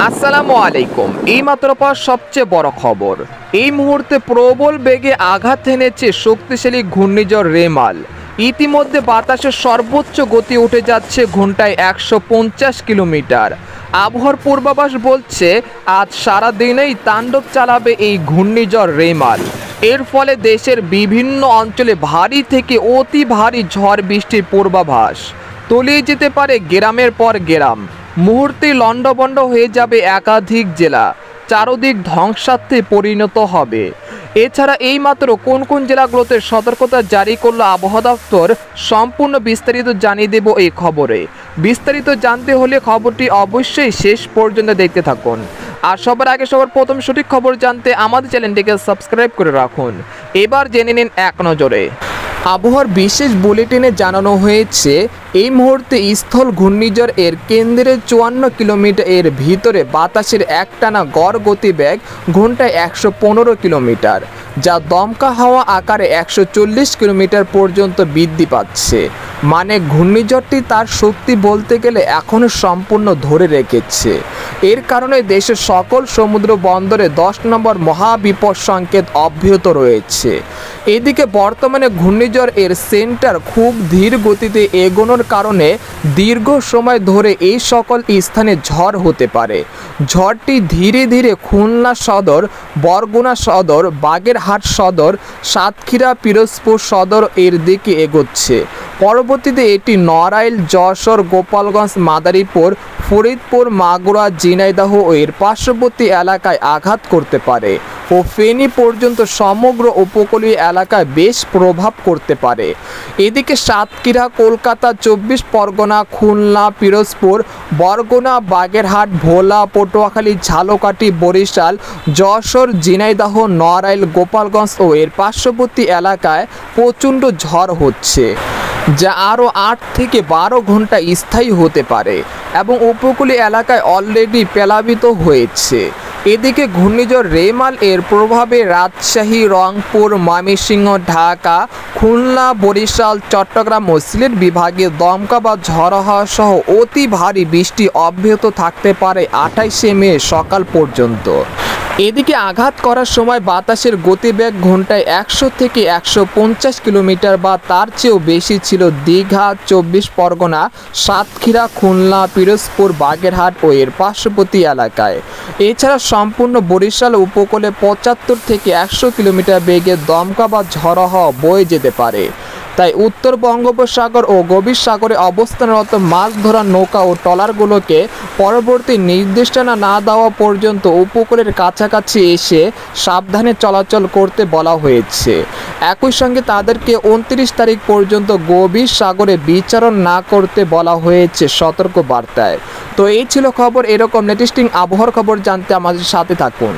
আসসালামু আলাইকুম। এইমাত্র পাওয়া সবচেয়ে বড় খবর, এই মুহূর্তে প্রবল বেগে আঘাত এনেছে শক্তিশালী ঘূর্ণিঝড় রেমাল। ইতিমধ্যে বাতাসের সর্বোচ্চ গতি উঠে যাচ্ছে ঘন্টায় 150 কিলোমিটার। আবহাওয়ার পূর্বাভাস বলছে আজ সারা দিনেই তাণ্ডব চালাবে এই ঘূর্ণিঝড় রেমাল। এর ফলে দেশের বিভিন্ন অঞ্চলে ভারী থেকে অতি ভারী ঝড় বৃষ্টির পূর্বাভাস। তলিয়ে যেতে পারে গ্রামের পর গ্রাম, মুহূর্তেই লণ্ডভণ্ড হয়ে যাবে একাধিক জেলা, চারদিক ধ্বংসাত্মে পরিণত হবে। এছাড়া এইমাত্র কোন কোন জেলাগুলোতে সতর্কতা জারি করলো আবহাওয়া দপ্তর, সম্পূর্ণ বিস্তারিত জানিয়ে দেব এই খবরে। বিস্তারিত জানতে হলে খবরটি অবশ্যই শেষ পর্যন্ত দেখতে থাকুন। আর সবার আগে সবার প্রথম সঠিক খবর জানতে আমাদের চ্যানেলটিকে সাবস্ক্রাইব করে রাখুন। এবার জেনে নিন এক নজরে। আবহাওয়ার বিশেষ বুলেটিনে জানানো হয়েছে এই মুহূর্তে স্থল ঘূর্ণিঝড় এর কেন্দ্রের 54 কিলোমিটার এর ভিতরে বাতাসের একটানা গড় গতিবেগ ঘন্টায় 115 কিলোমিটার, যা দমকা হাওয়া আকারে 140 কিলোমিটার পর্যন্ত বৃদ্ধি পাচ্ছে। মানে ঘূর্ণিঝড়টি তার শক্তি বলতে গেলে এখনও সম্পূর্ণ ধরে রেখেছে। এর কারণে দেশের সকল সমুদ্র বন্দরে 10 নম্বর মহাবিপদ সংকেত অব্যাহত রয়েছে। এদিকে বর্তমানে ঘূর্ণিঝড় এর সেন্টার খুব ধীর গতিতে এগোনোর কারণে দীর্ঘ সময় ধরে এই সকল স্থানে ঝড় হতে পারে। ঝড়টি ধীরে ধীরে খুলনা সদর, বরগুনা সদর, বাগেরহাট সদর, সাতক্ষীরা, পিরোজপুর সদর এর দিকে এগোচ্ছে। পরবর্তীতে এটি নড়াইল, যশোর, গোপালগঞ্জ, মাদারীপুর, ফরিদপুর, মাগুরা, ঝিনাইদহ ও এর পার্শ্ববর্তী এলাকায় আঘাত করতে পারে ও ফেনী পর্যন্ত সমগ্র উপকূলীয় এলাকায় বেশ প্রভাব করতে পারে। এদিকে সাতক্ষীরা, কলকাতা, 24 পরগনা, খুলনা, পিরোজপুর, বরগুনা, বাগেরহাট, ভোলা, পটুয়াখালী, ঝালকাঠি, বরিশাল, যশোর, ঝিনাইদহ, নড়াইল, গোপালগঞ্জ ও এর পার্শ্ববর্তী এলাকায় প্রচণ্ড ঝড় হচ্ছে, যা আরও 8 থেকে 12 ঘন্টা স্থায়ী হতে পারে এবং উপকূলীয় এলাকায় অলরেডি প্লাবিত হয়েছে। এদিকে ঘূর্ণিঝড় রেমাল এর প্রভাবে রাজশাহী, রংপুর, ময়মনসিংহ, ঢাকা, খুলনা, বরিশাল, চট্টগ্রাম ও সিলেট বিভাগে দমকা বা ঝড়ো হাওয়া সহ অতি ভারী বৃষ্টি অব্যাহত থাকতে পারে 28শে মে সকাল পর্যন্ত। এদিকে আঘাত করার সময় বাতাসের গতিবেগ ঘন্টায় 100 থেকে 150 কিলোমিটার বা তার চেয়েও বেশি ছিল দীঘা, 24 পরগনা, সাতক্ষীরা, খুলনা, পিরোজপুর, বাগেরহাট ও এর পার্শ্ববর্তী এলাকায়। এছাড়া সম্পূর্ণ বরিশাল উপকূলে 75 থেকে 100 কিলোমিটার বেগে দমকা বা ঝড়ো হাওয়া বয়ে যেতে পারে। তাই উত্তর বঙ্গোপসাগর ও গভীর সাগরে অবস্থানরত মাছ ধরার নৌকা ও ট্রলারগুলোকে পরবর্তী নির্দেশনা না দেওয়া পর্যন্ত উপকূলের কাছাকাছি এসে সাবধানে চলাচল করতে বলা হয়েছে। একই সঙ্গে তাদেরকে 29 তারিখ পর্যন্ত গভীর সাগরে বিচরণ না করতে বলা হয়েছে সতর্ক বার্তায়। তো এই ছিল খবর। এরকম লেটেস্টিং আবহাওয়ার খবর জানতে আমাদের সাথে থাকুন।